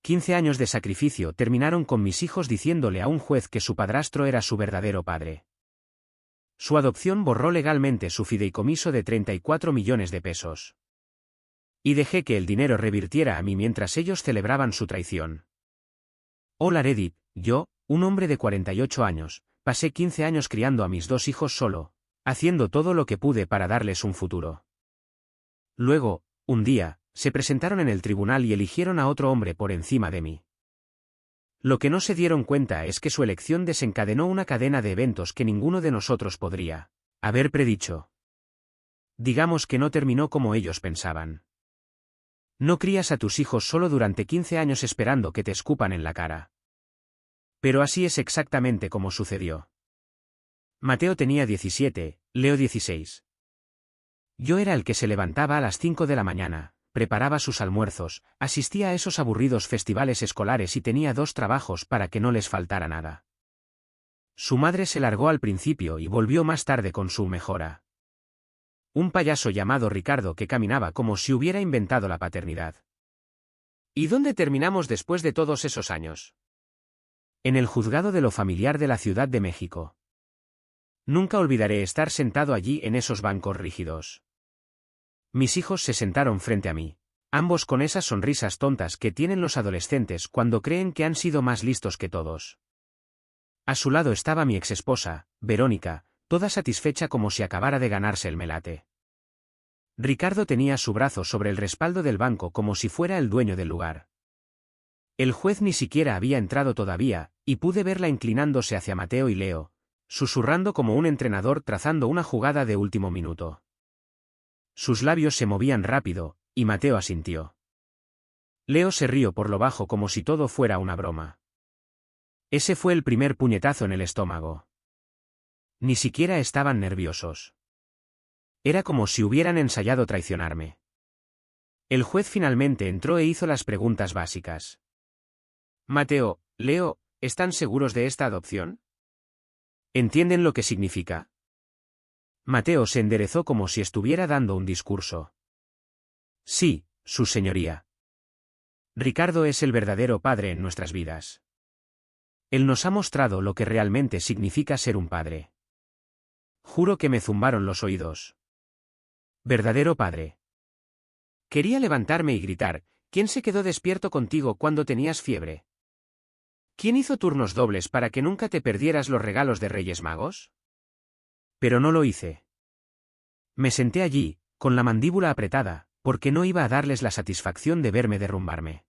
15 años de sacrificio terminaron con mis hijos diciéndole a un juez que su padrastro era su verdadero padre. Su adopción borró legalmente su fideicomiso de 34 millones de pesos. Y dejé que el dinero revirtiera a mí mientras ellos celebraban su traición. Hola Reddit, yo, un hombre de 48 años, pasé 15 años criando a mis 2 hijos solo, haciendo todo lo que pude para darles un futuro. Luego, un día, se presentaron en el tribunal y eligieron a otro hombre por encima de mí. Lo que no se dieron cuenta es que su elección desencadenó una cadena de eventos que ninguno de nosotros podría haber predicho. Digamos que no terminó como ellos pensaban. No crías a tus hijos solo durante 15 años esperando que te escupan en la cara. Pero así es exactamente como sucedió. Mateo tenía 17, Leo 16. Yo era el que se levantaba a las 5 de la mañana, preparaba sus almuerzos, asistía a esos aburridos festivales escolares y tenía 2 trabajos para que no les faltara nada. Su madre se largó al principio y volvió más tarde con su mejora. Un payaso llamado Ricardo que caminaba como si hubiera inventado la paternidad. ¿Y dónde terminamos después de todos esos años? En el juzgado de lo familiar de la Ciudad de México. Nunca olvidaré estar sentado allí en esos bancos rígidos. Mis hijos se sentaron frente a mí, ambos con esas sonrisas tontas que tienen los adolescentes cuando creen que han sido más listos que todos. A su lado estaba mi exesposa, Verónica, toda satisfecha como si acabara de ganarse el melate. Ricardo tenía su brazo sobre el respaldo del banco como si fuera el dueño del lugar. El juez ni siquiera había entrado todavía, y pude verla inclinándose hacia Mateo y Leo, susurrando como un entrenador trazando una jugada de último minuto. Sus labios se movían rápido, y Mateo asintió. Leo se rió por lo bajo como si todo fuera una broma. Ese fue el primer puñetazo en el estómago. Ni siquiera estaban nerviosos. Era como si hubieran ensayado traicionarme. El juez finalmente entró e hizo las preguntas básicas. Mateo, Leo, ¿están seguros de esta adopción? ¿Entienden lo que significa? Mateo se enderezó como si estuviera dando un discurso. Sí, su señoría. Ricardo es el verdadero padre en nuestras vidas. Él nos ha mostrado lo que realmente significa ser un padre. Juro que me zumbaron los oídos. Verdadero padre. Quería levantarme y gritar, ¿quién se quedó despierto contigo cuando tenías fiebre? ¿Quién hizo turnos dobles para que nunca te perdieras los regalos de Reyes Magos? Pero no lo hice. Me senté allí, con la mandíbula apretada, porque no iba a darles la satisfacción de verme derrumbarme.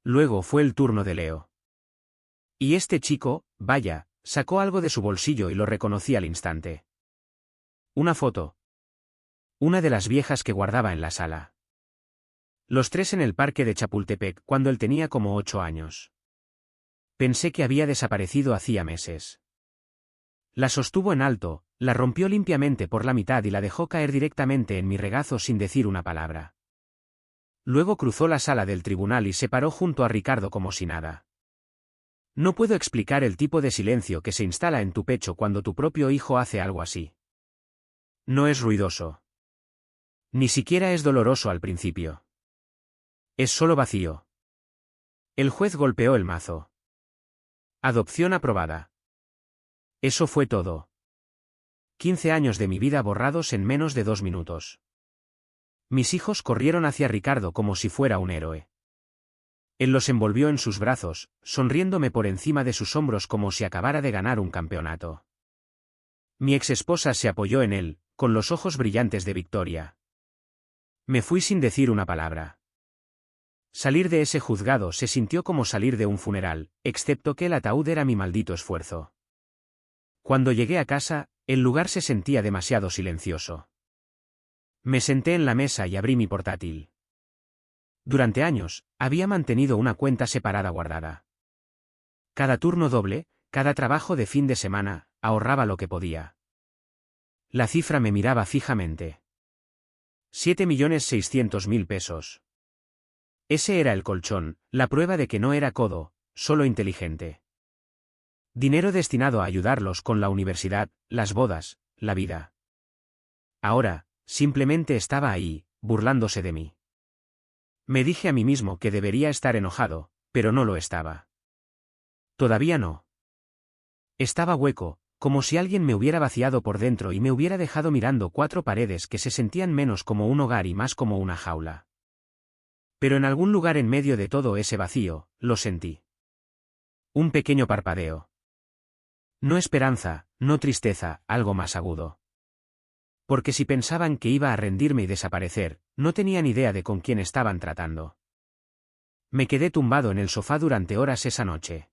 Luego fue el turno de Leo. Y este chico, vaya, sacó algo de su bolsillo y lo reconocí al instante. Una foto. Una de las viejas que guardaba en la sala. Los 3 en el parque de Chapultepec cuando él tenía como 8 años. Pensé que había desaparecido hacía meses. La sostuvo en alto, la rompió limpiamente por la mitad y la dejó caer directamente en mi regazo sin decir una palabra. Luego cruzó la sala del tribunal y se paró junto a Ricardo como si nada. No puedo explicar el tipo de silencio que se instala en tu pecho cuando tu propio hijo hace algo así. No es ruidoso. Ni siquiera es doloroso al principio. Es solo vacío. El juez golpeó el mazo. Adopción aprobada. Eso fue todo. 15 años de mi vida borrados en menos de 2 minutos. Mis hijos corrieron hacia Ricardo como si fuera un héroe. Él los envolvió en sus brazos, sonriéndome por encima de sus hombros como si acabara de ganar un campeonato. Mi exesposa se apoyó en él, con los ojos brillantes de victoria. Me fui sin decir una palabra. Salir de ese juzgado se sintió como salir de un funeral, excepto que el ataúd era mi maldito esfuerzo. Cuando llegué a casa, el lugar se sentía demasiado silencioso. Me senté en la mesa y abrí mi portátil. Durante años, había mantenido una cuenta separada guardada. Cada turno doble, cada trabajo de fin de semana, ahorraba lo que podía. La cifra me miraba fijamente. 7.600.000 pesos. Ese era el colchón, la prueba de que no era codo, solo inteligente. Dinero destinado a ayudarlos con la universidad, las bodas, la vida. Ahora, simplemente estaba ahí, burlándose de mí. Me dije a mí mismo que debería estar enojado, pero no lo estaba. Todavía no. Estaba hueco, como si alguien me hubiera vaciado por dentro y me hubiera dejado mirando 4 paredes que se sentían menos como un hogar y más como una jaula. Pero en algún lugar en medio de todo ese vacío, lo sentí. Un pequeño parpadeo. No esperanza, no tristeza, algo más agudo. Porque si pensaban que iba a rendirme y desaparecer, no tenían idea de con quién estaban tratando. Me quedé tumbado en el sofá durante horas esa noche.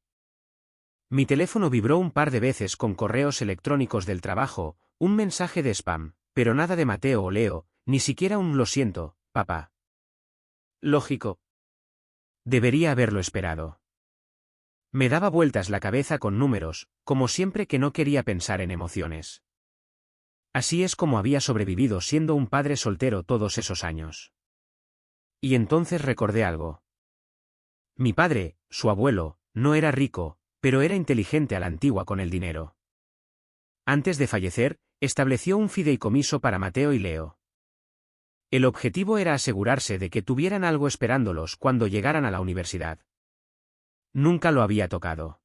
Mi teléfono vibró un par de veces con correos electrónicos del trabajo, un mensaje de spam, pero nada de Mateo o Leo, ni siquiera un lo siento, papá. Lógico. Debería haberlo esperado. Me daba vueltas la cabeza con números, como siempre que no quería pensar en emociones. Así es como había sobrevivido siendo un padre soltero todos esos años. Y entonces recordé algo. Mi padre, su abuelo, no era rico, pero era inteligente a la antigua con el dinero. Antes de fallecer, estableció un fideicomiso para Mateo y Leo. El objetivo era asegurarse de que tuvieran algo esperándolos cuando llegaran a la universidad. Nunca lo había tocado.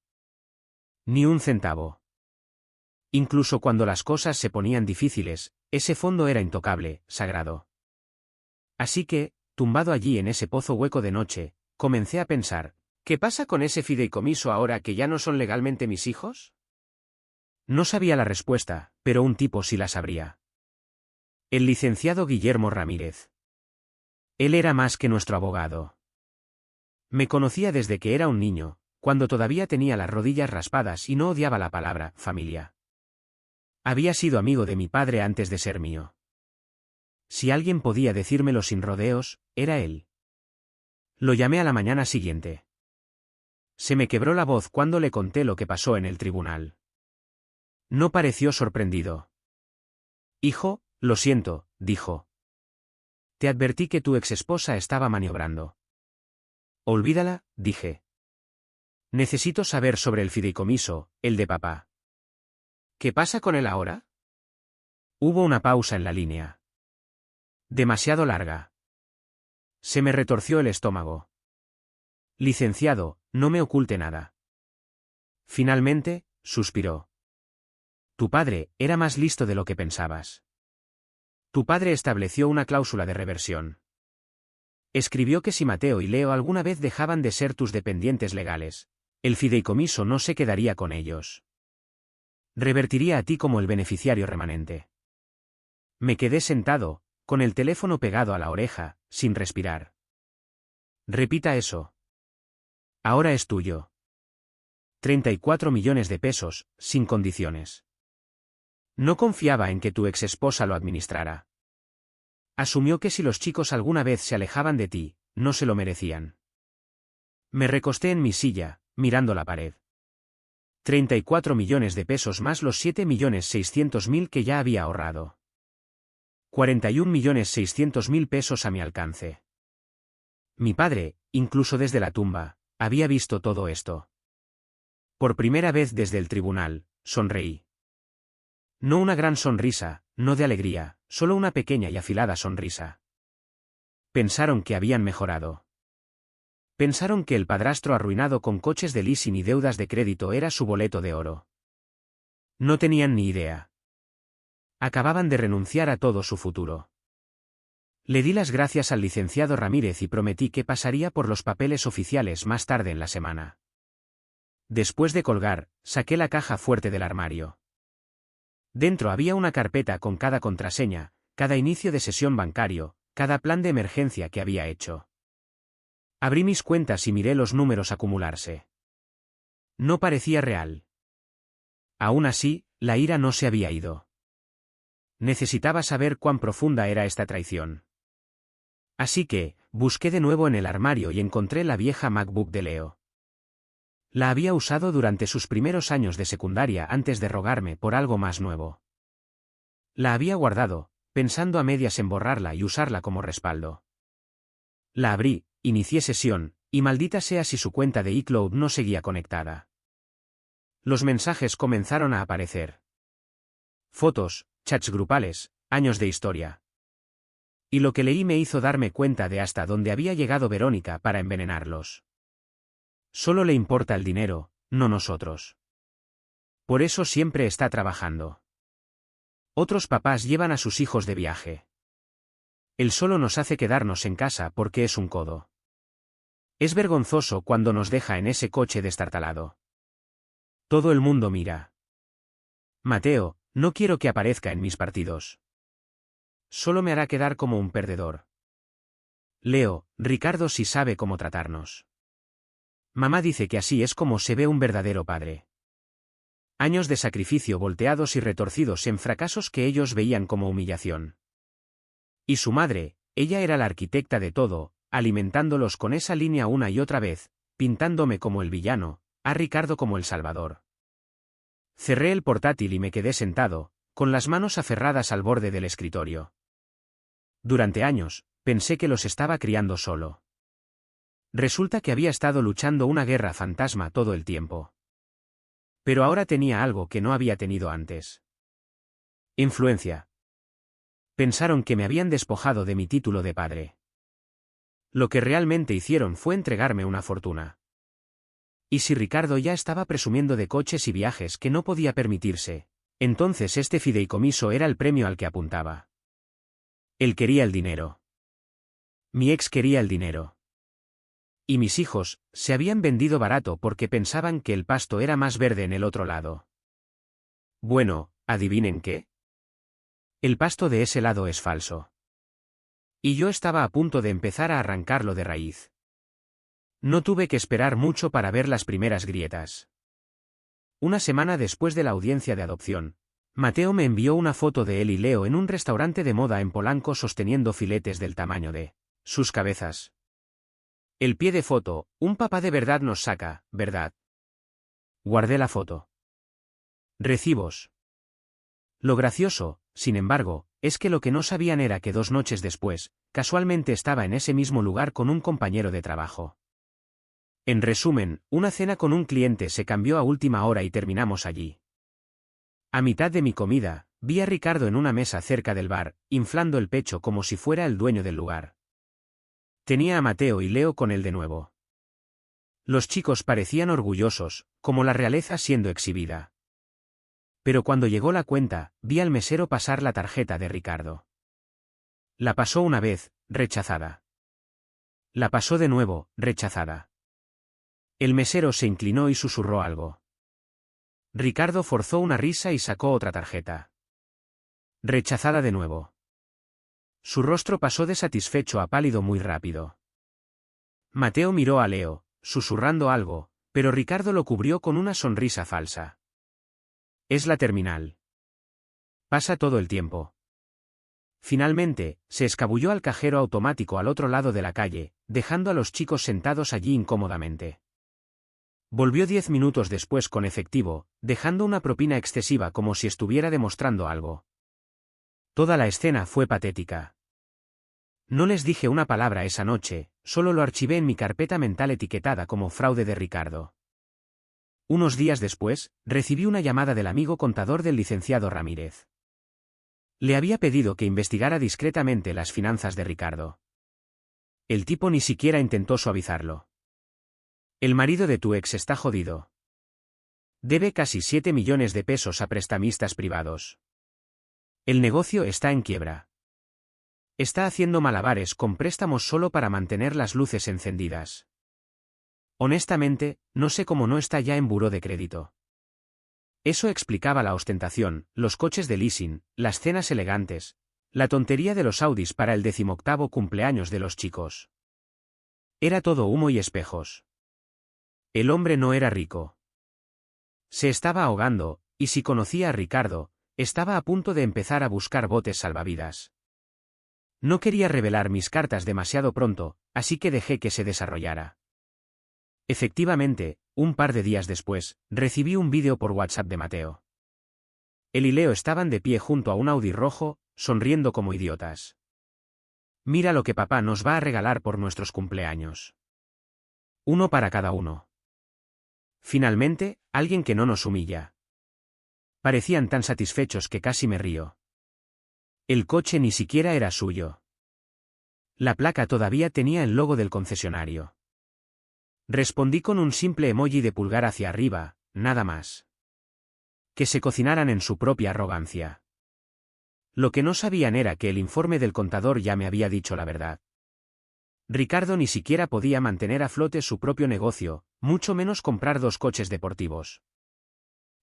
Ni un centavo. Incluso cuando las cosas se ponían difíciles, ese fondo era intocable, sagrado. Así que, tumbado allí en ese pozo hueco de noche, comencé a pensar, ¿qué pasa con ese fideicomiso ahora que ya no son legalmente mis hijos? No sabía la respuesta, pero un tipo sí la sabría. El licenciado Guillermo Ramírez. Él era más que nuestro abogado. Me conocía desde que era un niño, cuando todavía tenía las rodillas raspadas y no odiaba la palabra familia. Había sido amigo de mi padre antes de ser mío. Si alguien podía decírmelo sin rodeos, era él. Lo llamé a la mañana siguiente. Se me quebró la voz cuando le conté lo que pasó en el tribunal. No pareció sorprendido. Hijo, lo siento, dijo. Te advertí que tu exesposa estaba maniobrando. Olvídala, dije. Necesito saber sobre el fideicomiso, el de papá. ¿Qué pasa con él ahora? Hubo una pausa en la línea. Demasiado larga. Se me retorció el estómago. Licenciado, no me oculte nada. Finalmente, suspiró. Tu padre era más listo de lo que pensabas. Tu padre estableció una cláusula de reversión. Escribió que si Mateo y Leo alguna vez dejaban de ser tus dependientes legales, el fideicomiso no se quedaría con ellos. Revertiría a ti como el beneficiario remanente. Me quedé sentado, con el teléfono pegado a la oreja, sin respirar. Repita eso. Ahora es tuyo. 34 millones de pesos, sin condiciones. No confiaba en que tu exesposa lo administrara. Asumió que si los chicos alguna vez se alejaban de ti, no se lo merecían. Me recosté en mi silla, mirando la pared. 34 millones de pesos más los 7.600.000 que ya había ahorrado. 41.600.000 pesos a mi alcance. Mi padre, incluso desde la tumba, había visto todo esto. Por primera vez desde el tribunal, sonreí. No una gran sonrisa, no de alegría, solo una pequeña y afilada sonrisa. Pensaron que habían mejorado. Pensaron que el padrastro arruinado con coches de leasing y deudas de crédito era su boleto de oro. No tenían ni idea. Acababan de renunciar a todo su futuro. Le di las gracias al licenciado Ramírez y prometí que pasaría por los papeles oficiales más tarde en la semana. Después de colgar, saqué la caja fuerte del armario. Dentro había una carpeta con cada contraseña, cada inicio de sesión bancario, cada plan de emergencia que había hecho. Abrí mis cuentas y miré los números acumularse. No parecía real. Aún así, la ira no se había ido. Necesitaba saber cuán profunda era esta traición. Así que, busqué de nuevo en el armario y encontré la vieja MacBook de Leo. La había usado durante sus primeros años de secundaria antes de rogarme por algo más nuevo. La había guardado, pensando a medias en borrarla y usarla como respaldo. La abrí, inicié sesión, y maldita sea si su cuenta de iCloud no seguía conectada. Los mensajes comenzaron a aparecer. Fotos, chats grupales, años de historia. Y lo que leí me hizo darme cuenta de hasta dónde había llegado Verónica para envenenarlos. Solo le importa el dinero, no nosotros. Por eso siempre está trabajando. Otros papás llevan a sus hijos de viaje. Él solo nos hace quedarnos en casa porque es un codo. Es vergonzoso cuando nos deja en ese coche destartalado. Todo el mundo mira. Mateo, no quiero que aparezca en mis partidos. Solo me hará quedar como un perdedor. Leo, Ricardo sí sabe cómo tratarnos. Mamá dice que así es como se ve un verdadero padre. Años de sacrificio volteados y retorcidos en fracasos que ellos veían como humillación. Y su madre, ella era la arquitecta de todo, alimentándolos con esa línea una y otra vez, pintándome como el villano, a Ricardo como el salvador. Cerré el portátil y me quedé sentado, con las manos aferradas al borde del escritorio. Durante años, pensé que los estaba criando solo. Resulta que había estado luchando una guerra fantasma todo el tiempo. Pero ahora tenía algo que no había tenido antes. Influencia. Pensaron que me habían despojado de mi título de padre. Lo que realmente hicieron fue entregarme una fortuna. Y si Ricardo ya estaba presumiendo de coches y viajes que no podía permitirse, entonces este fideicomiso era el premio al que apuntaba. Él quería el dinero. Mi ex quería el dinero. Y mis hijos se habían vendido barato porque pensaban que el pasto era más verde en el otro lado. Bueno, ¿adivinen qué? El pasto de ese lado es falso. Y yo estaba a punto de empezar a arrancarlo de raíz. No tuve que esperar mucho para ver las primeras grietas. Una semana después de la audiencia de adopción, Mateo me envió una foto de él y Leo en un restaurante de moda en Polanco sosteniendo filetes del tamaño de sus cabezas. El pie de foto, un papá de verdad nos saca, ¿verdad? Guardé la foto. Recibos. Lo gracioso, sin embargo, es que lo que no sabían era que 2 noches después, casualmente estaba en ese mismo lugar con un compañero de trabajo. En resumen, una cena con un cliente se cambió a última hora y terminamos allí. A mitad de mi comida, vi a Ricardo en una mesa cerca del bar, inflando el pecho como si fuera el dueño del lugar. Tenía a Mateo y Leo con él de nuevo. Los chicos parecían orgullosos, como la realeza siendo exhibida. Pero cuando llegó la cuenta, vi al mesero pasar la tarjeta de Ricardo. La pasó una vez, rechazada. La pasó de nuevo, rechazada. El mesero se inclinó y susurró algo. Ricardo forzó una risa y sacó otra tarjeta. Rechazada de nuevo. Su rostro pasó de satisfecho a pálido muy rápido. Mateo miró a Leo, susurrando algo, pero Ricardo lo cubrió con una sonrisa falsa. Es la terminal. Pasa todo el tiempo. Finalmente, se escabulló al cajero automático al otro lado de la calle, dejando a los chicos sentados allí incómodamente. Volvió 10 minutos después con efectivo, dejando una propina excesiva como si estuviera demostrando algo. Toda la escena fue patética. No les dije una palabra esa noche, solo lo archivé en mi carpeta mental etiquetada como fraude de Ricardo. Unos días después, recibí una llamada del amigo contador del licenciado Ramírez. Le había pedido que investigara discretamente las finanzas de Ricardo. El tipo ni siquiera intentó suavizarlo. El marido de tu ex está jodido. Debe casi 7 millones de pesos a prestamistas privados. El negocio está en quiebra. Está haciendo malabares con préstamos solo para mantener las luces encendidas. Honestamente, no sé cómo no está ya en buró de crédito. Eso explicaba la ostentación, los coches de leasing, las cenas elegantes, la tontería de los Audis para el 18º cumpleaños de los chicos. Era todo humo y espejos. El hombre no era rico. Se estaba ahogando, y si conocía a Ricardo, estaba a punto de empezar a buscar botes salvavidas. No quería revelar mis cartas demasiado pronto, así que dejé que se desarrollara. Efectivamente, un par de días después, recibí un vídeo por WhatsApp de Mateo. Él y Leo estaban de pie junto a un Audi rojo, sonriendo como idiotas. Mira lo que papá nos va a regalar por nuestros cumpleaños. Uno para cada uno. Finalmente, alguien que no nos humilla. Parecían tan satisfechos que casi me río. El coche ni siquiera era suyo. La placa todavía tenía el logo del concesionario. Respondí con un simple emoji de pulgar hacia arriba, nada más. Que se cocinaran en su propia arrogancia. Lo que no sabían era que el informe del contador ya me había dicho la verdad. Ricardo ni siquiera podía mantener a flote su propio negocio, mucho menos comprar 2 coches deportivos.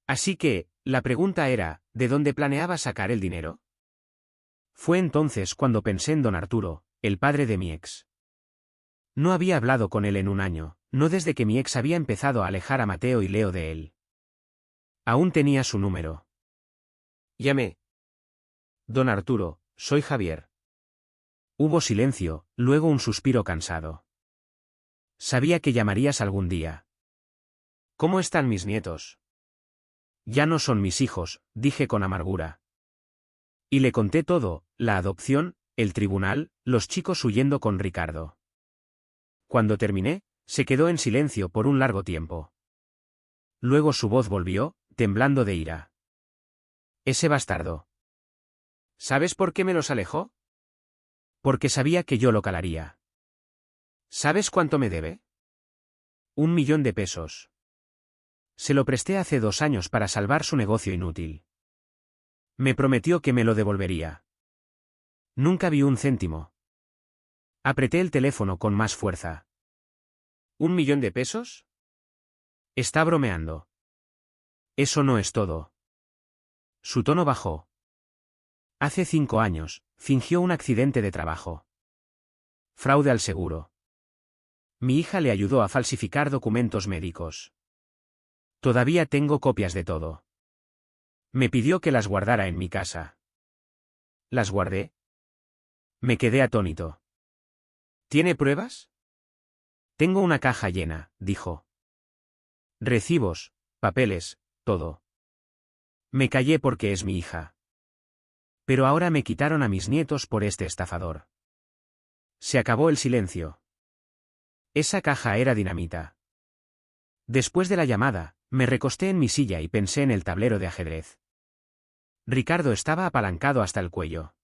Así que, la pregunta era, ¿de dónde planeaba sacar el dinero? Fue entonces cuando pensé en don Arturo, el padre de mi ex. No había hablado con él en un año, no desde que mi ex había empezado a alejar a Mateo y Leo de él. Aún tenía su número. Llamé. Don Arturo, soy Javier. Hubo silencio, luego un suspiro cansado. Sabía que llamarías algún día. ¿Cómo están mis nietos? Ya no son mis hijos, dije con amargura. Y le conté todo, la adopción, el tribunal, los chicos huyendo con Ricardo. Cuando terminé, se quedó en silencio por un largo tiempo. Luego su voz volvió, temblando de ira. Ese bastardo. ¿Sabes por qué me los alejó? Porque sabía que yo lo calaría. ¿Sabes cuánto me debe? 1.000.000 de pesos. Se lo presté hace 2 años para salvar su negocio inútil. Me prometió que me lo devolvería. Nunca vi un céntimo. Apreté el teléfono con más fuerza. ¿1.000.000 de pesos? Está bromeando. Eso no es todo. Su tono bajó. Hace 5 años, fingió un accidente de trabajo. Fraude al seguro. Mi hija le ayudó a falsificar documentos médicos. Todavía tengo copias de todo. Me pidió que las guardara en mi casa. ¿Las guardé? Me quedé atónito. ¿Tiene pruebas? Tengo una caja llena, dijo. Recibos, papeles, todo. Me callé porque es mi hija. Pero ahora me quitaron a mis nietos por este estafador. Se acabó el silencio. Esa caja era dinamita. Después de la llamada, me recosté en mi silla y pensé en el tablero de ajedrez. Ricardo estaba apalancado hasta el cuello.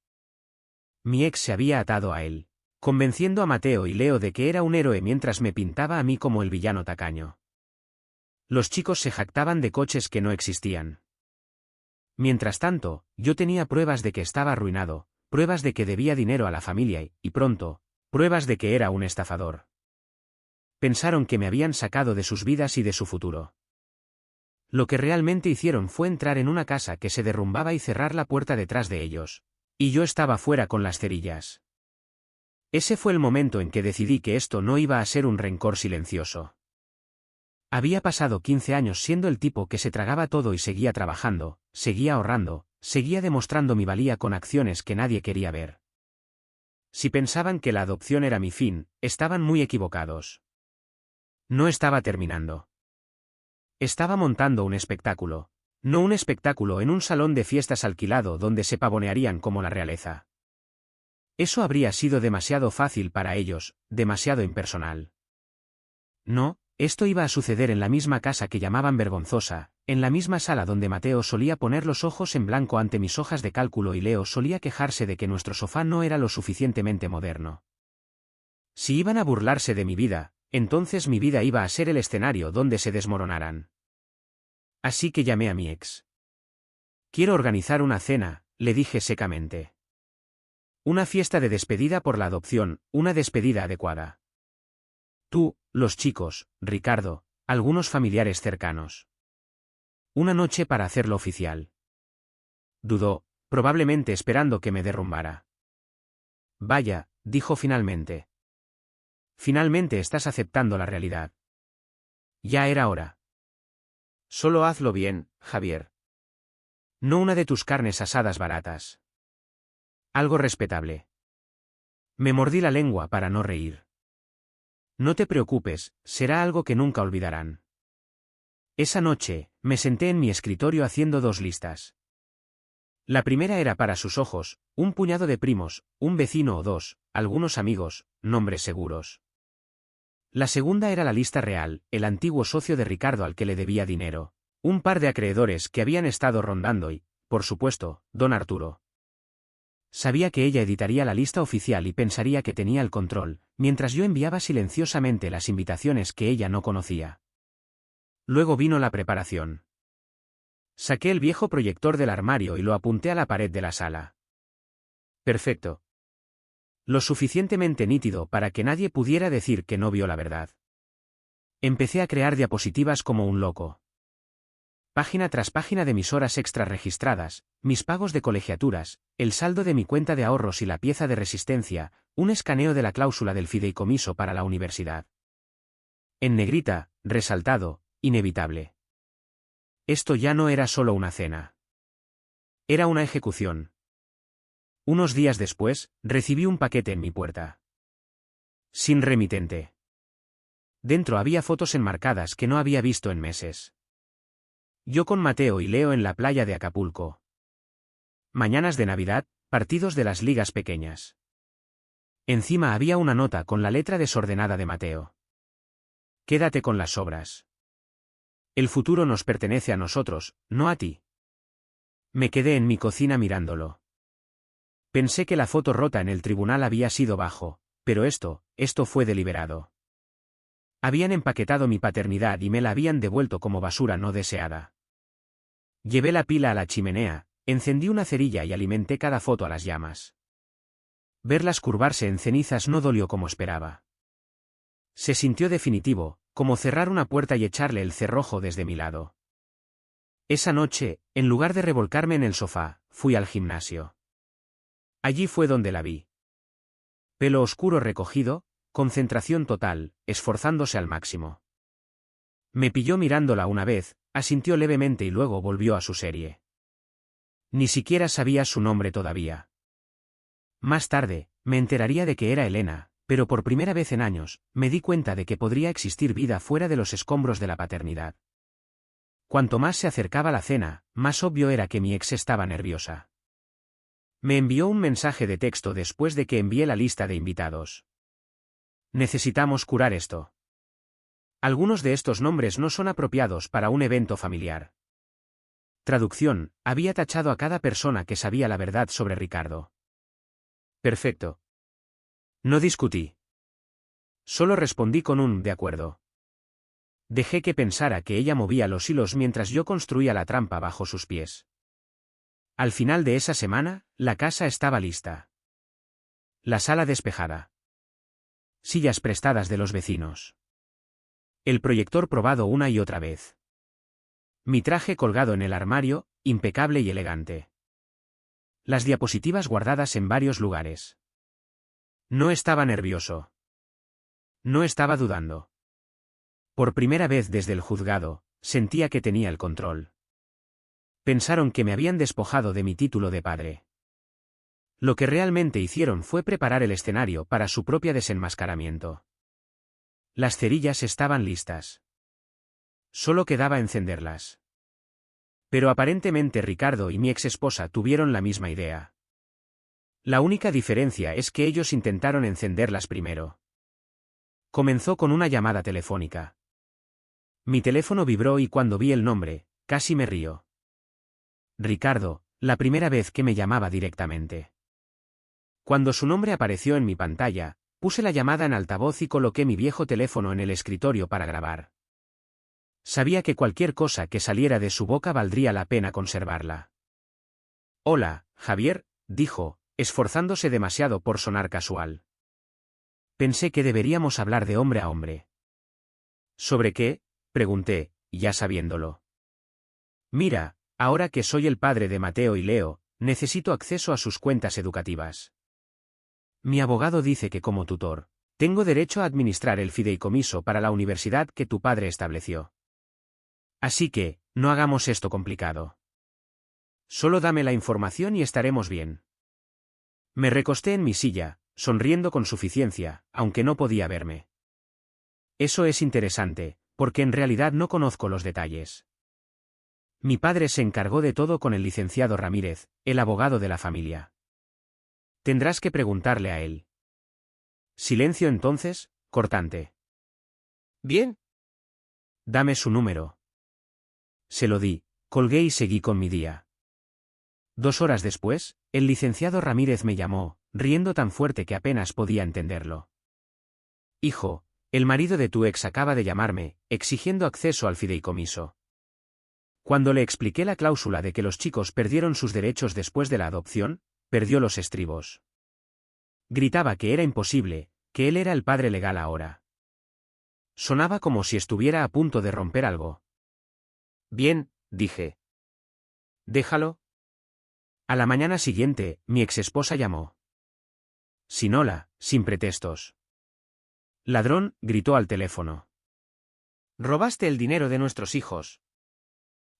Mi ex se había atado a él, convenciendo a Mateo y Leo de que era un héroe mientras me pintaba a mí como el villano tacaño. Los chicos se jactaban de coches que no existían. Mientras tanto, yo tenía pruebas de que estaba arruinado, pruebas de que debía dinero a la familia y pronto, pruebas de que era un estafador. Pensaron que me habían sacado de sus vidas y de su futuro. Lo que realmente hicieron fue entrar en una casa que se derrumbaba y cerrar la puerta detrás de ellos. Y yo estaba fuera con las cerillas. Ese fue el momento en que decidí que esto no iba a ser un rencor silencioso. Había pasado 15 años siendo el tipo que se tragaba todo y seguía trabajando, seguía ahorrando, seguía demostrando mi valía con acciones que nadie quería ver. Si pensaban que la adopción era mi fin, estaban muy equivocados. No estaba terminando. Estaba montando un espectáculo. No un espectáculo en un salón de fiestas alquilado donde se pavonearían como la realeza. Eso habría sido demasiado fácil para ellos, demasiado impersonal. No, esto iba a suceder en la misma casa que llamaban vergonzosa, en la misma sala donde Mateo solía poner los ojos en blanco ante mis hojas de cálculo y Leo solía quejarse de que nuestro sofá no era lo suficientemente moderno. Si iban a burlarse de mi vida, entonces mi vida iba a ser el escenario donde se desmoronaran. Así que llamé a mi ex. Quiero organizar una cena, le dije secamente. Una fiesta de despedida por la adopción, una despedida adecuada. Tú, los chicos, Ricardo, algunos familiares cercanos. Una noche para hacerlo oficial. Dudó, probablemente esperando que me derrumbara. Vaya, dijo finalmente. Finalmente estás aceptando la realidad. Ya era hora. Solo hazlo bien, Javier. No una de tus carnes asadas baratas. Algo respetable. Me mordí la lengua para no reír. No te preocupes, será algo que nunca olvidarán. Esa noche, me senté en mi escritorio haciendo 2 listas. La primera era para sus ojos, un puñado de primos, un vecino o 2, algunos amigos, nombres seguros. La segunda era la lista real, el antiguo socio de Ricardo al que le debía dinero, un par de acreedores que habían estado rondando y, por supuesto, don Arturo. Sabía que ella editaría la lista oficial y pensaría que tenía el control, mientras yo enviaba silenciosamente las invitaciones que ella no conocía. Luego vino la preparación. Saqué el viejo proyector del armario y lo apunté a la pared de la sala. Perfecto. Lo suficientemente nítido para que nadie pudiera decir que no vio la verdad. Empecé a crear diapositivas como un loco. Página tras página de mis horas extras registradas, mis pagos de colegiaturas, el saldo de mi cuenta de ahorros y la pieza de resistencia, un escaneo de la cláusula del fideicomiso para la universidad. En negrita, resaltado, inevitable. Esto ya no era solo una cena. Era una ejecución. Unos días después, recibí un paquete en mi puerta. Sin remitente. Dentro había fotos enmarcadas que no había visto en meses. Yo con Mateo y Leo en la playa de Acapulco. Mañanas de Navidad, partidos de las ligas pequeñas. Encima había una nota con la letra desordenada de Mateo. Quédate con las sobras. El futuro nos pertenece a nosotros, no a ti. Me quedé en mi cocina mirándolo. Pensé que la foto rota en el tribunal había sido bajo, pero esto fue deliberado. Habían empaquetado mi paternidad y me la habían devuelto como basura no deseada. Llevé la pila a la chimenea, encendí una cerilla y alimenté cada foto a las llamas. Verlas curvarse en cenizas no dolió como esperaba. Se sintió definitivo, como cerrar una puerta y echarle el cerrojo desde mi lado. Esa noche, en lugar de revolcarme en el sofá, fui al gimnasio. Allí fue donde la vi. Pelo oscuro recogido, concentración total, esforzándose al máximo. Me pilló mirándola una vez, asintió levemente y luego volvió a su serie. Ni siquiera sabía su nombre todavía. Más tarde, me enteraría de que era Elena, pero por primera vez en años, me di cuenta de que podría existir vida fuera de los escombros de la paternidad. Cuanto más se acercaba la cena, más obvio era que mi ex estaba nerviosa. Me envió un mensaje de texto después de que envié la lista de invitados. Necesitamos curar esto. Algunos de estos nombres no son apropiados para un evento familiar. Traducción, había tachado a cada persona que sabía la verdad sobre Ricardo. Perfecto. No discutí. Solo respondí con un de acuerdo. Dejé que pensara que ella movía los hilos mientras yo construía la trampa bajo sus pies. Al final de esa semana, la casa estaba lista. La sala despejada. Sillas prestadas de los vecinos. El proyector probado una y otra vez. Mi traje colgado en el armario, impecable y elegante. Las diapositivas guardadas en varios lugares. No estaba nervioso. No estaba dudando. Por primera vez desde el juzgado, sentía que tenía el control. Pensaron que me habían despojado de mi título de padre. Lo que realmente hicieron fue preparar el escenario para su propio desenmascaramiento. Las cerillas estaban listas. Solo quedaba encenderlas. Pero aparentemente Ricardo y mi exesposa tuvieron la misma idea. La única diferencia es que ellos intentaron encenderlas primero. Comenzó con una llamada telefónica. Mi teléfono vibró y cuando vi el nombre, casi me río. Ricardo, la primera vez que me llamaba directamente. Cuando su nombre apareció en mi pantalla, puse la llamada en altavoz y coloqué mi viejo teléfono en el escritorio para grabar. Sabía que cualquier cosa que saliera de su boca valdría la pena conservarla. Hola, Javier, dijo, esforzándose demasiado por sonar casual. Pensé que deberíamos hablar de hombre a hombre. ¿Sobre qué?, pregunté, ya sabiéndolo. Mira, ahora que soy el padre de Mateo y Leo, necesito acceso a sus cuentas educativas. Mi abogado dice que como tutor, tengo derecho a administrar el fideicomiso para la universidad que tu padre estableció. Así que, no hagamos esto complicado. Solo dame la información y estaremos bien. Me recosté en mi silla, sonriendo con suficiencia, aunque no podía verme. Eso es interesante, porque en realidad no conozco los detalles. Mi padre se encargó de todo con el licenciado Ramírez, el abogado de la familia. Tendrás que preguntarle a él. Silencio entonces, cortante. Bien. Dame su número. Se lo di, colgué y seguí con mi día. 2 horas después, el licenciado Ramírez me llamó, riendo tan fuerte que apenas podía entenderlo. Hijo, el marido de tu ex acaba de llamarme, exigiendo acceso al fideicomiso. Cuando le expliqué la cláusula de que los chicos perdieron sus derechos después de la adopción, perdió los estribos. Gritaba que era imposible, que él era el padre legal ahora. Sonaba como si estuviera a punto de romper algo. Bien, dije. Déjalo. A la mañana siguiente, mi exesposa llamó. Sin hola, sin pretextos. Ladrón, gritó al teléfono. Robaste el dinero de nuestros hijos.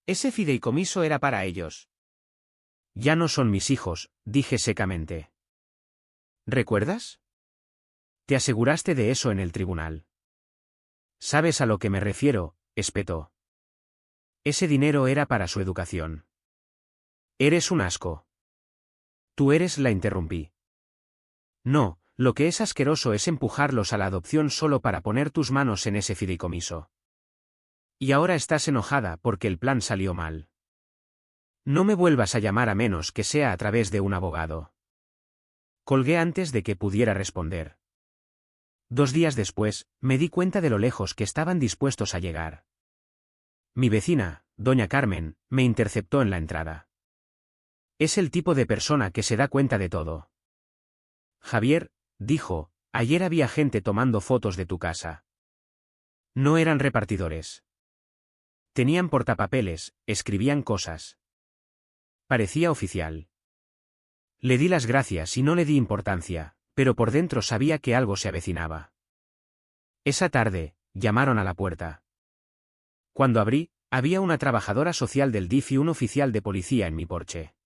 Ese fideicomiso era para ellos. Ya no son mis hijos, dije secamente. ¿Recuerdas? Te aseguraste de eso en el tribunal. ¿Sabes a lo que me refiero?, espetó. Ese dinero era para su educación. Eres un asco. Tú eres, la interrumpí. No, lo que es asqueroso es empujarlos a la adopción solo para poner tus manos en ese fideicomiso. Y ahora estás enojada porque el plan salió mal. No me vuelvas a llamar a menos que sea a través de un abogado. Colgué antes de que pudiera responder. 2 días después, me di cuenta de lo lejos que estaban dispuestos a llegar. Mi vecina, doña Carmen, me interceptó en la entrada. Es el tipo de persona que se da cuenta de todo. Javier, dijo, ayer había gente tomando fotos de tu casa. No eran repartidores. Tenían portapapeles, escribían cosas. Parecía oficial. Le di las gracias y no le di importancia, pero por dentro sabía que algo se avecinaba. Esa tarde, llamaron a la puerta. Cuando abrí, había una trabajadora social del DIF y un oficial de policía en mi porche.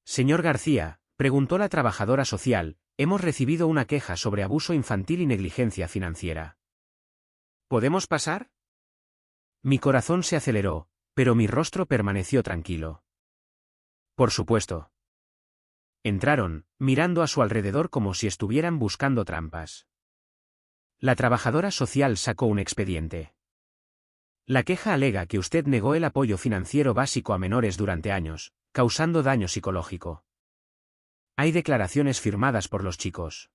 Señor García, preguntó la trabajadora social, hemos recibido una queja sobre abuso infantil y negligencia financiera. ¿Podemos pasar? Mi corazón se aceleró, pero mi rostro permaneció tranquilo. Por supuesto. Entraron, mirando a su alrededor como si estuvieran buscando trampas. La trabajadora social sacó un expediente. La queja alega que usted negó el apoyo financiero básico a menores durante años, causando daño psicológico. Hay declaraciones firmadas por los chicos.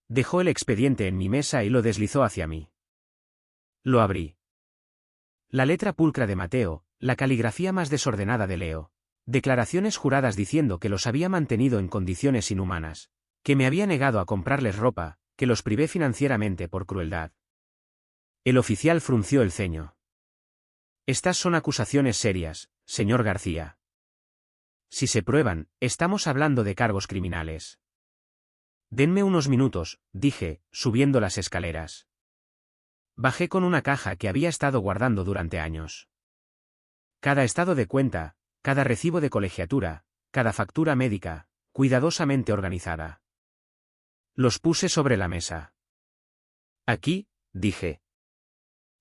Dejó el expediente en mi mesa y lo deslizó hacia mí. Lo abrí. La letra pulcra de Mateo, la caligrafía más desordenada de Leo. Declaraciones juradas diciendo que los había mantenido en condiciones inhumanas, que me había negado a comprarles ropa, que los privé financieramente por crueldad. El oficial frunció el ceño. Estas son acusaciones serias, señor García. Si se prueban, estamos hablando de cargos criminales. Denme unos minutos, dije, subiendo las escaleras. Bajé con una caja que había estado guardando durante años. Cada estado de cuenta, cada recibo de colegiatura, cada factura médica, cuidadosamente organizada. Los puse sobre la mesa. Aquí, dije.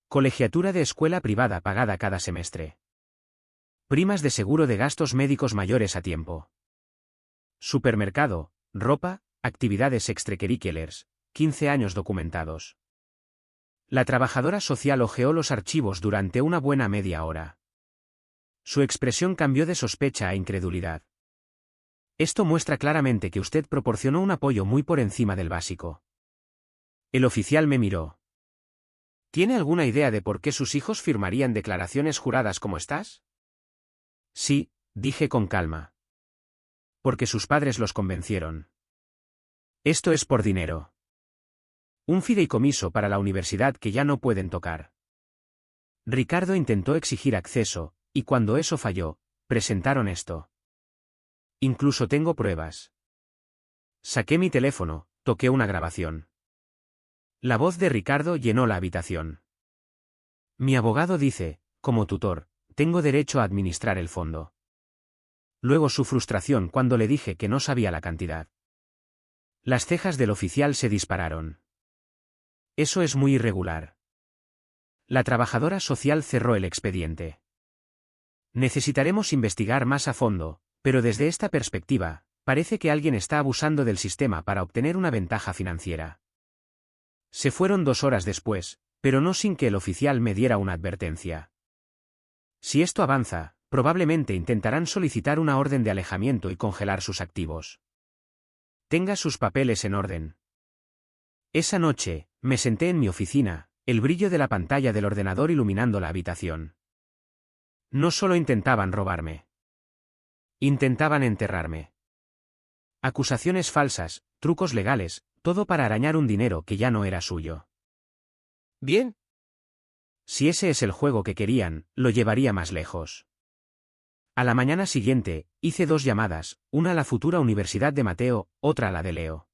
Colegiatura de escuela privada pagada cada semestre. Primas de seguro de gastos médicos mayores a tiempo. Supermercado, ropa, actividades extracurriculares, 15 años documentados. La trabajadora social hojeó los archivos durante una buena media hora. Su expresión cambió de sospecha a incredulidad. Esto muestra claramente que usted proporcionó un apoyo muy por encima del básico. El oficial me miró. ¿Tiene alguna idea de por qué sus hijos firmarían declaraciones juradas como estas? Sí, dije con calma. Porque sus padres los convencieron. Esto es por dinero. Un fideicomiso para la universidad que ya no pueden tocar. Ricardo intentó exigir acceso, y cuando eso falló, presentaron esto. Incluso tengo pruebas. Saqué mi teléfono, toqué una grabación. La voz de Ricardo llenó la habitación. Mi abogado dice, como tutor, tengo derecho a administrar el fondo. Luego su frustración cuando le dije que no sabía la cantidad. Las cejas del oficial se dispararon. Eso es muy irregular. La trabajadora social cerró el expediente. Necesitaremos investigar más a fondo, pero desde esta perspectiva, parece que alguien está abusando del sistema para obtener una ventaja financiera. Se fueron 2 horas después, pero no sin que el oficial me diera una advertencia. Si esto avanza, Probablemente intentarán solicitar una orden de alejamiento y congelar sus activos. Tenga sus papeles en orden. Esa noche, me senté en mi oficina, el brillo de la pantalla del ordenador iluminando la habitación. No solo intentaban robarme. Intentaban enterrarme. Acusaciones falsas, trucos legales, todo para arañar un dinero que ya no era suyo. Bien. Si ese es el juego que querían, lo llevaría más lejos. A la mañana siguiente, hice 2 llamadas, una a la futura universidad de Mateo, otra a la de Leo.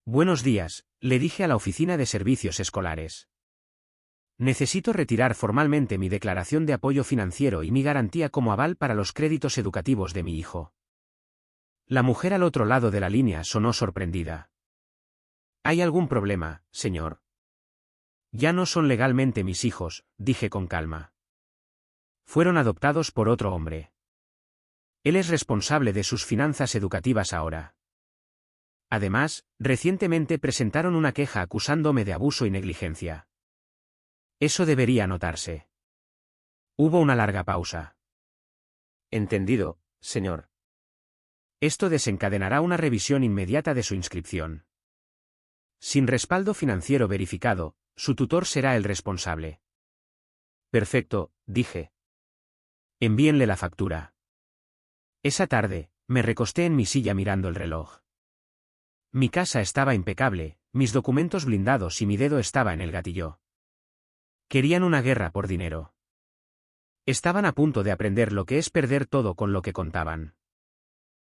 Buenos días, le dije a la oficina de servicios escolares. Necesito retirar formalmente mi declaración de apoyo financiero y mi garantía como aval para los créditos educativos de mi hijo. La mujer al otro lado de la línea sonó sorprendida. ¿Hay algún problema, señor? Ya no son legalmente mis hijos, dije con calma. Fueron adoptados por otro hombre. Él es responsable de sus finanzas educativas ahora. Además, recientemente presentaron una queja acusándome de abuso y negligencia. Eso debería notarse. Hubo una larga pausa. Entendido, señor. Esto desencadenará una revisión inmediata de su inscripción. Sin respaldo financiero verificado, su tutor será el responsable. Perfecto, dije. Envíenle la factura. Esa tarde, me recosté en mi silla mirando el reloj. Mi casa estaba impecable, mis documentos blindados y mi dedo estaba en el gatillo. Querían una guerra por dinero. Estaban a punto de aprender lo que es perder todo con lo que contaban.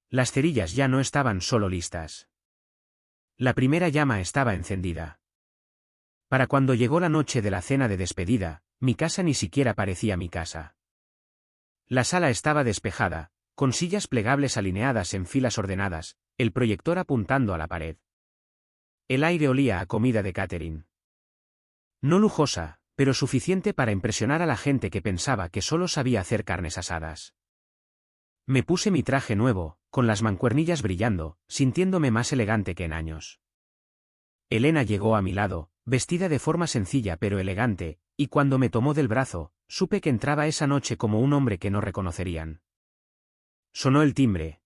Las cerillas ya no estaban solo listas. La primera llama estaba encendida. Para cuando llegó la noche de la cena de despedida, mi casa ni siquiera parecía mi casa. La sala estaba despejada, con sillas plegables alineadas en filas ordenadas, el proyector apuntando a la pared. El aire olía a comida de catering. No lujosa, pero suficiente para impresionar a la gente que pensaba que solo sabía hacer carnes asadas. Me puse mi traje nuevo, con las mancuernillas brillando, sintiéndome más elegante que en años. Elena llegó a mi lado, vestida de forma sencilla pero elegante, y cuando me tomó del brazo, supe que entraba esa noche como un hombre que no reconocerían. Sonó el timbre.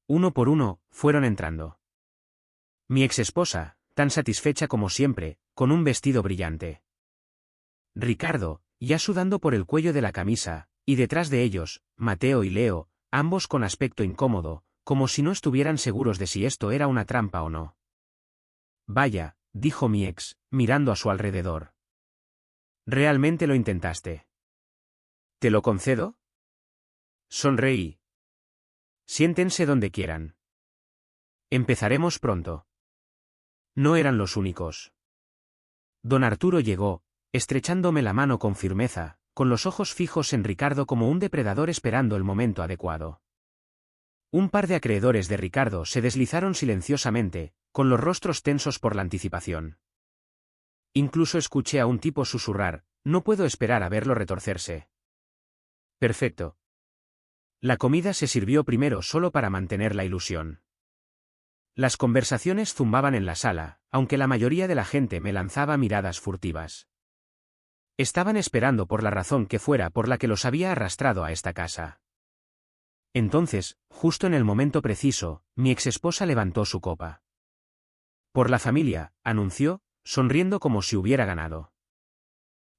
Uno por uno, fueron entrando. Mi exesposa, tan satisfecha como siempre, con un vestido brillante. Ricardo, ya sudando por el cuello de la camisa, y detrás de ellos, Mateo y Leo, ambos con aspecto incómodo, como si no estuvieran seguros de si esto era una trampa o no. Vaya, dijo mi ex, mirando a su alrededor. ¿Realmente lo intentaste? ¿Te lo concedo? Sonreí. Siéntense donde quieran. Empezaremos pronto. No eran los únicos. Don Arturo llegó, estrechándome la mano con firmeza, con los ojos fijos en Ricardo como un depredador esperando el momento adecuado. Un par de acreedores de Ricardo se deslizaron silenciosamente, con los rostros tensos por la anticipación. Incluso escuché a un tipo susurrar, no puedo esperar a verlo retorcerse. Perfecto. La comida se sirvió primero solo para mantener la ilusión. Las conversaciones zumbaban en la sala, aunque la mayoría de la gente me lanzaba miradas furtivas. Estaban esperando por la razón que fuera por la que los había arrastrado a esta casa. Entonces, justo en el momento preciso, mi exesposa levantó su copa. Por la familia, anunció, sonriendo como si hubiera ganado.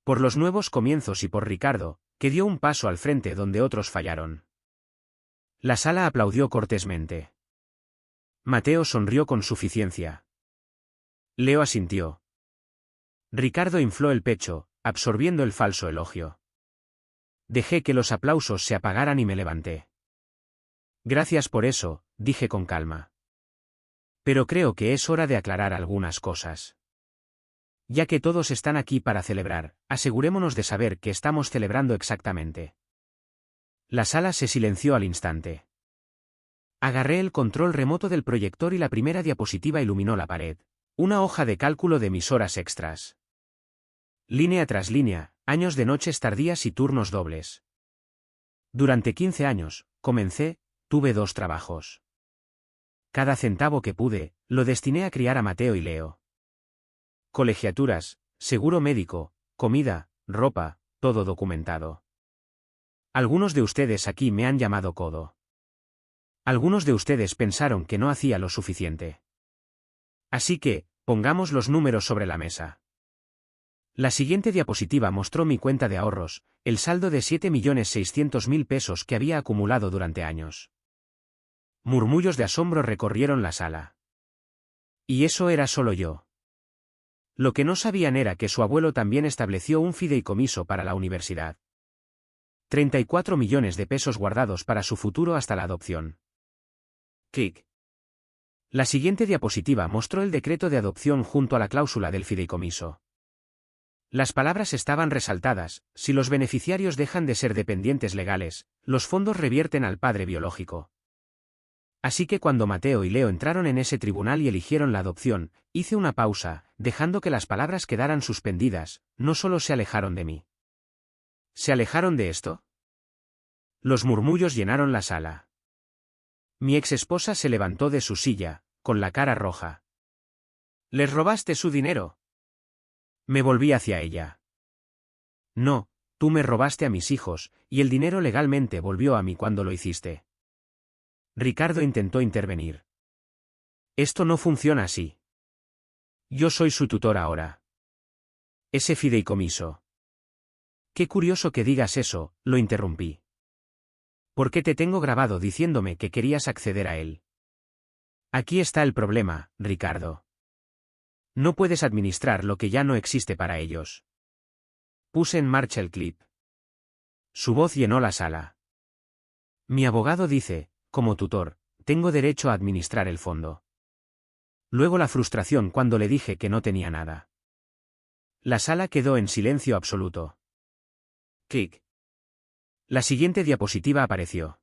Por los nuevos comienzos y por Ricardo, que dio un paso al frente donde otros fallaron. La sala aplaudió cortésmente. Mateo sonrió con suficiencia. Leo asintió. Ricardo infló el pecho, absorbiendo el falso elogio. Dejé que los aplausos se apagaran y me levanté. Gracias por eso, dije con calma. Pero creo que es hora de aclarar algunas cosas. Ya que todos están aquí para celebrar, asegurémonos de saber qué estamos celebrando exactamente. La sala se silenció al instante. Agarré el control remoto del proyector y la primera diapositiva iluminó la pared. Una hoja de cálculo de mis horas extras. Línea tras línea, años de noches tardías y turnos dobles. Durante 15 años, tuve 2 trabajos. Cada centavo que pude, lo destiné a criar a Mateo y Leo. Colegiaturas, seguro médico, comida, ropa, todo documentado. Algunos de ustedes aquí me han llamado codo. Algunos de ustedes pensaron que no hacía lo suficiente. Así que, pongamos los números sobre la mesa. La siguiente diapositiva mostró mi cuenta de ahorros, el saldo de 7.600.000 pesos que había acumulado durante años. Murmullos de asombro recorrieron la sala. Y eso era solo yo. Lo que no sabían era que su abuelo también estableció un fideicomiso para la universidad. 34 millones de pesos guardados para su futuro hasta la adopción. Clic. La siguiente diapositiva mostró el decreto de adopción junto a la cláusula del fideicomiso. Las palabras estaban resaltadas: si los beneficiarios dejan de ser dependientes legales, los fondos revierten al padre biológico. Así que cuando Mateo y Leo entraron en ese tribunal y eligieron la adopción, hice una pausa, dejando que las palabras quedaran suspendidas. No solo se alejaron de mí. ¿Se alejaron de esto? Los murmullos llenaron la sala. Mi exesposa se levantó de su silla, con la cara roja. ¿Les robaste su dinero? Me volví hacia ella. No, tú me robaste a mis hijos, y el dinero legalmente volvió a mí cuando lo hiciste. Ricardo intentó intervenir. Esto no funciona así. Yo soy su tutor ahora. Ese fideicomiso. Qué curioso que digas eso, lo interrumpí. ¿Por qué te tengo grabado diciéndome que querías acceder a él? Aquí está el problema, Ricardo. No puedes administrar lo que ya no existe para ellos. Puse en marcha el clip. Su voz llenó la sala. Mi abogado dice, como tutor, tengo derecho a administrar el fondo. Luego la frustración cuando le dije que no tenía nada. La sala quedó en silencio absoluto. Clic. La siguiente diapositiva apareció.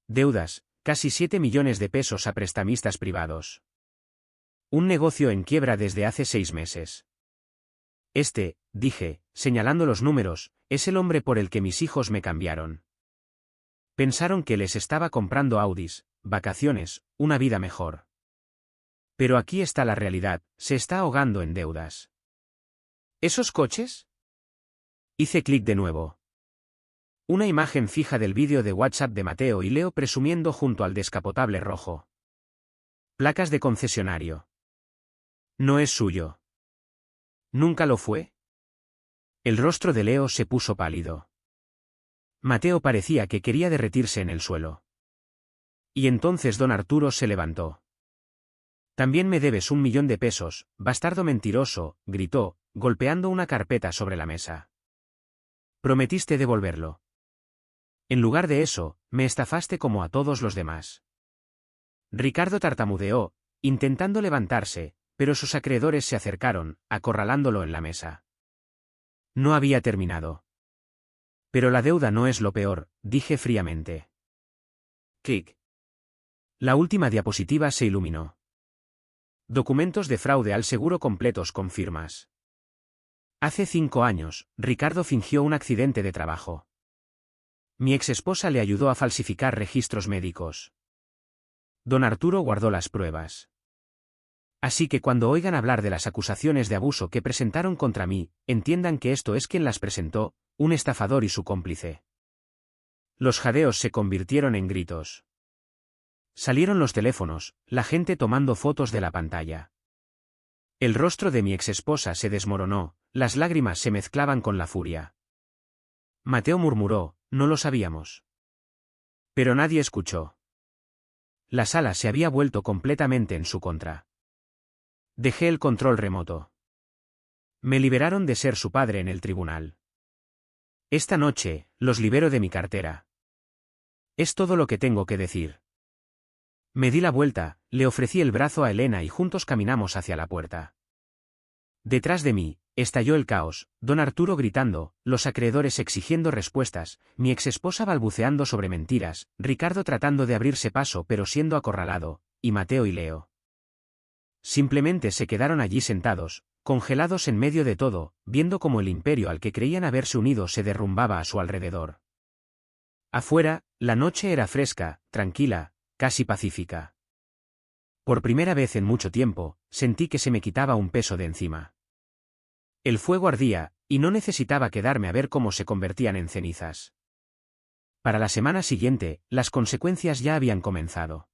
Deudas, casi 7 millones de pesos a prestamistas privados. Un negocio en quiebra desde hace 6 meses. Dije, señalando los números, es el hombre por el que mis hijos me cambiaron. Pensaron que les estaba comprando Audis, vacaciones, una vida mejor. Pero aquí está la realidad, se está ahogando en deudas. ¿Esos coches? Hice clic de nuevo. Una imagen fija del vídeo de WhatsApp de Mateo y Leo presumiendo junto al descapotable rojo. Placas de concesionario. No es suyo. ¿Nunca lo fue? El rostro de Leo se puso pálido. Mateo parecía que quería derretirse en el suelo. Y entonces don Arturo se levantó. También me debes 1 millón de pesos, bastardo mentiroso, gritó, golpeando una carpeta sobre la mesa. Prometiste devolverlo. En lugar de eso, me estafaste como a todos los demás. Ricardo tartamudeó, intentando levantarse, pero sus acreedores se acercaron, acorralándolo en la mesa. No había terminado. Pero la deuda no es lo peor, dije fríamente. Clic. La última diapositiva se iluminó. Documentos de fraude al seguro completos con firmas. Hace 5 años, Ricardo fingió un accidente de trabajo. Mi exesposa le ayudó a falsificar registros médicos. Don Arturo guardó las pruebas. Así que cuando oigan hablar de las acusaciones de abuso que presentaron contra mí, entiendan que esto es quien las presentó, un estafador y su cómplice. Los jadeos se convirtieron en gritos. Salieron los teléfonos, la gente tomando fotos de la pantalla. El rostro de mi exesposa se desmoronó, las lágrimas se mezclaban con la furia. Mateo murmuró, no lo sabíamos. Pero nadie escuchó. La sala se había vuelto completamente en su contra. Dejé el control remoto. Me liberaron de ser su padre en el tribunal. Esta noche, los libero de mi cartera. Es todo lo que tengo que decir. Me di la vuelta, le ofrecí el brazo a Elena y juntos caminamos hacia la puerta. Detrás de mí, estalló el caos, don Arturo gritando, los acreedores exigiendo respuestas, mi exesposa balbuceando sobre mentiras, Ricardo tratando de abrirse paso pero siendo acorralado, y Mateo y Leo. Simplemente se quedaron allí sentados, congelados en medio de todo, viendo cómo el imperio al que creían haberse unido se derrumbaba a su alrededor. Afuera, la noche era fresca, tranquila, casi pacífica. Por primera vez en mucho tiempo, sentí que se me quitaba un peso de encima. El fuego ardía, y no necesitaba quedarme a ver cómo se convertían en cenizas. Para la semana siguiente, las consecuencias ya habían comenzado.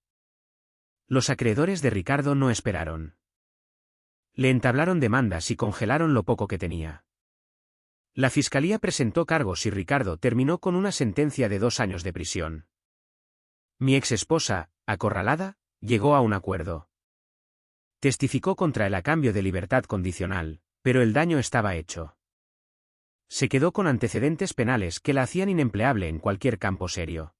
Los acreedores de Ricardo no esperaron. Le entablaron demandas y congelaron lo poco que tenía. La fiscalía presentó cargos y Ricardo terminó con una sentencia de 2 años de prisión. Mi exesposa, acorralada, llegó a un acuerdo. Testificó contra él a cambio de libertad condicional, pero el daño estaba hecho. Se quedó con antecedentes penales que la hacían inempleable en cualquier campo serio.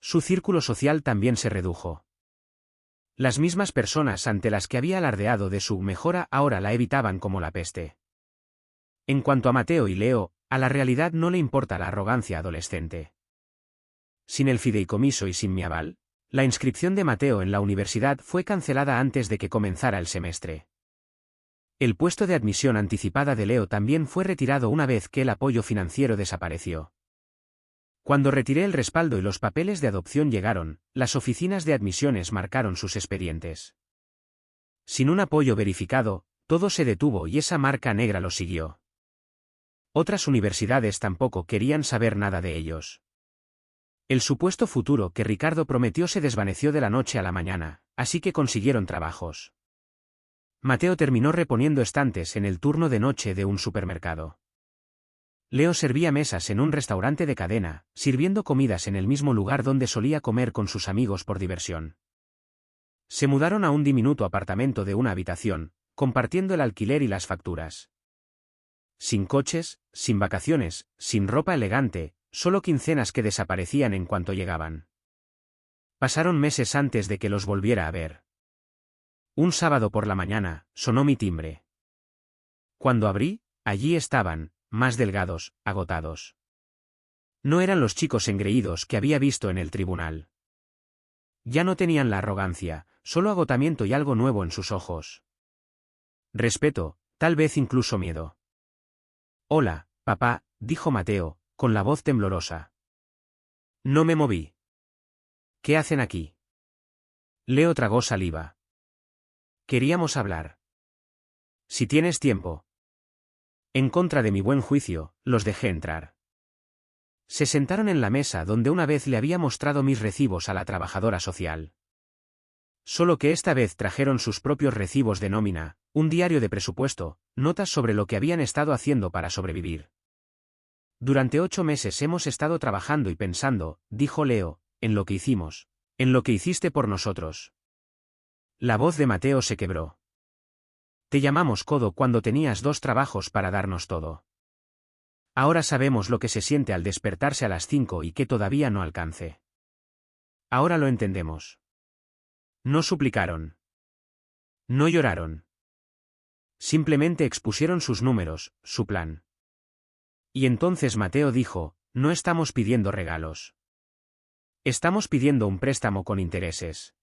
Su círculo social también se redujo. Las mismas personas ante las que había alardeado de su mejora ahora la evitaban como la peste. En cuanto a Mateo y Leo, a la realidad no le importa la arrogancia adolescente. Sin el fideicomiso y sin mi aval, la inscripción de Mateo en la universidad fue cancelada antes de que comenzara el semestre. El puesto de admisión anticipada de Leo también fue retirado una vez que el apoyo financiero desapareció. Cuando retiré el respaldo y los papeles de adopción llegaron, las oficinas de admisiones marcaron sus expedientes. Sin un apoyo verificado, todo se detuvo y esa marca negra lo siguió. Otras universidades tampoco querían saber nada de ellos. El supuesto futuro que Ricardo prometió se desvaneció de la noche a la mañana, así que consiguieron trabajos. Mateo terminó reponiendo estantes en el turno de noche de un supermercado. Leo servía mesas en un restaurante de cadena, sirviendo comidas en el mismo lugar donde solía comer con sus amigos por diversión. Se mudaron a un diminuto apartamento de una habitación, compartiendo el alquiler y las facturas. Sin coches, sin vacaciones, sin ropa elegante, solo quincenas que desaparecían en cuanto llegaban. Pasaron meses antes de que los volviera a ver. Un sábado por la mañana, sonó mi timbre. Cuando abrí, allí estaban, más delgados, agotados. No eran los chicos engreídos que había visto en el tribunal. Ya no tenían la arrogancia, solo agotamiento y algo nuevo en sus ojos. Respeto, tal vez incluso miedo. «Hola, papá», dijo Mateo, con la voz temblorosa. No me moví. «¿Qué hacen aquí?» Leo tragó saliva. «Queríamos hablar». «Si tienes tiempo». En contra de mi buen juicio, los dejé entrar. Se sentaron en la mesa donde una vez le había mostrado mis recibos a la trabajadora social. Solo que esta vez trajeron sus propios recibos de nómina, un diario de presupuesto, notas sobre lo que habían estado haciendo para sobrevivir. Durante 8 meses hemos estado trabajando y pensando, dijo Leo, en lo que hicimos, en lo que hiciste por nosotros. La voz de Mateo se quebró. Te llamamos codo cuando tenías 2 trabajos para darnos todo. Ahora sabemos lo que se siente al despertarse a las 5 y que todavía no alcance. Ahora lo entendemos. No suplicaron. No lloraron. Simplemente expusieron sus números, su plan. Y entonces Mateo dijo, no estamos pidiendo regalos. Estamos pidiendo un préstamo con intereses.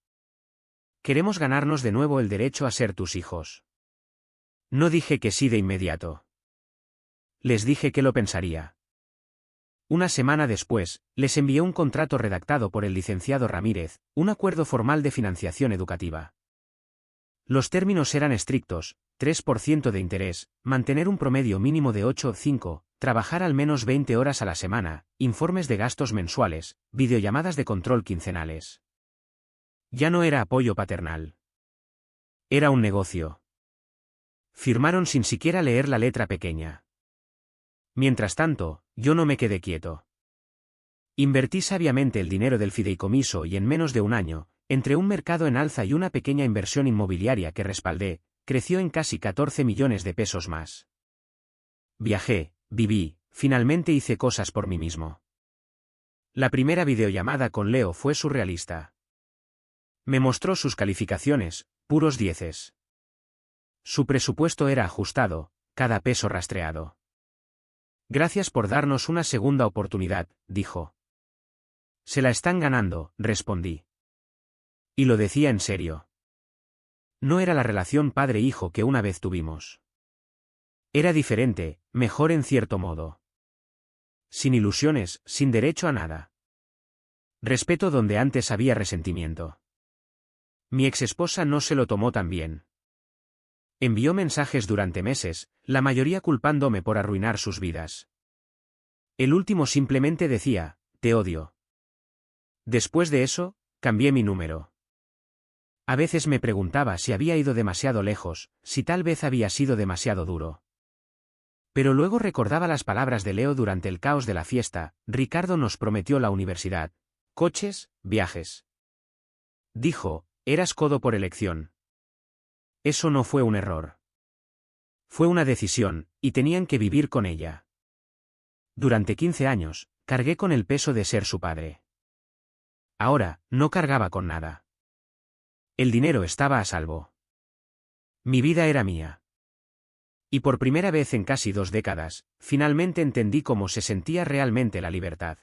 Queremos ganarnos de nuevo el derecho a ser tus hijos. No dije que sí de inmediato. Les dije que lo pensaría. Una semana después, les envié un contrato redactado por el licenciado Ramírez, un acuerdo formal de financiación educativa. Los términos eran estrictos: 3% de interés, mantener un promedio mínimo de 8,5, trabajar al menos 20 horas a la semana, informes de gastos mensuales, videollamadas de control quincenales. Ya no era apoyo paternal. Era un negocio. Firmaron sin siquiera leer la letra pequeña. Mientras tanto, yo no me quedé quieto. Invertí sabiamente el dinero del fideicomiso y en menos de un año, entre un mercado en alza y una pequeña inversión inmobiliaria que respaldé, creció en casi 14 millones de pesos más. Viajé, viví, finalmente hice cosas por mí mismo. La primera videollamada con Leo fue surrealista. Me mostró sus calificaciones, puros 10. Su presupuesto era ajustado, cada peso rastreado. Gracias por darnos una segunda oportunidad, dijo. Se la están ganando, respondí. Y lo decía en serio. No era la relación padre-hijo que una vez tuvimos. Era diferente, mejor en cierto modo. Sin ilusiones, sin derecho a nada. Respeto donde antes había resentimiento. Mi exesposa no se lo tomó tan bien. Envió mensajes durante meses, la mayoría culpándome por arruinar sus vidas. El último simplemente decía, te odio. Después de eso, cambié mi número. A veces me preguntaba si había ido demasiado lejos, si tal vez había sido demasiado duro. Pero luego recordaba las palabras de Leo durante el caos de la fiesta: Ricardo nos prometió la universidad, coches, viajes. Dijo, eras codo por elección. Eso no fue un error. Fue una decisión, y tenían que vivir con ella. Durante 15 años, cargué con el peso de ser su padre. Ahora, no cargaba con nada. El dinero estaba a salvo. Mi vida era mía. Y por primera vez en casi 2 décadas, finalmente entendí cómo se sentía realmente la libertad.